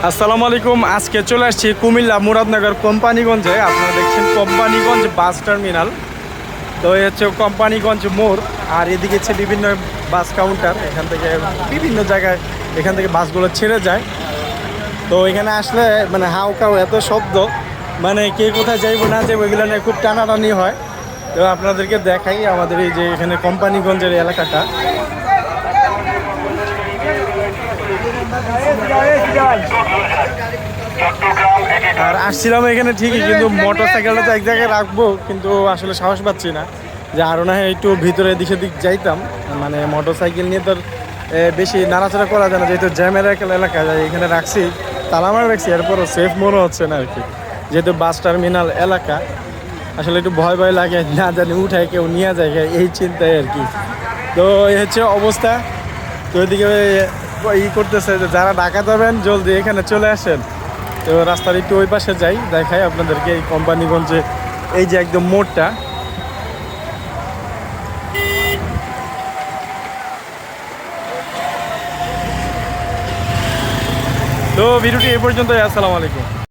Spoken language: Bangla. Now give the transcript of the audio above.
আসসালামু আলাইকুম। আজকে চলে আসছি কুমিল্লা মুরাদনগর কোম্পানিগঞ্জে। আপনারা দেখছেন কোম্পানিগঞ্জ বাস টার্মিনাল। তো এই হচ্ছে কোম্পানিগঞ্জ মোড়, আর এদিকে হচ্ছে বিভিন্ন বাস কাউন্টার। এখান থেকে বিভিন্ন জায়গায় এখান থেকে বাসগুলো ছেড়ে যায়। তো এখানে আসলে মানে হাউ কাউ এত শব্দ, মানে কে কোথায় যাইবো না যাইবো এগুলো নিয়ে খুব টানাটানি হয়। তো আপনাদেরকে দেখাই আমাদের এই যে এখানে কোম্পানিগঞ্জের এলাকাটা। আর আসছিলাম এখানে ঠিকই, কিন্তু মোটর সাইকেলটা তো এক জায়গায় রাখবো, কিন্তু আসলে সাহস পাচ্ছি না যে আরও না হয় একটু ভিতরে দিকে দিক যাইতাম। মানে মোটর সাইকেল নিয়ে তো বেশি নাড়াচাড়া করা যায় না, যেহেতু জ্যামের এলাকা যায় এখানে রাখছি, তালা মারা রাখছি, এরপরও সেফ মনে হচ্ছে না আর কি, যেহেতু বাস টার্মিনাল এলাকা। আসলে একটু ভয় ভয় লাগে, না জানি উঠায় কেউ নিয়ে যায় এই চিন্তায় আর কি। তো এই হচ্ছে অবস্থা। তো ওইদিকে করতেছে যে যারা ঢাকা যাবেন জলদি এখানে চলে আসেন। তো রাস্তার একটু ওই পাশে যাই, দেখাই আপনাদেরকে এই কোম্পানিগঞ্জে এই যে একদম মোড়টা। তো ভিডিওটি এই পর্যন্তই। আসসালামু আলাইকুম।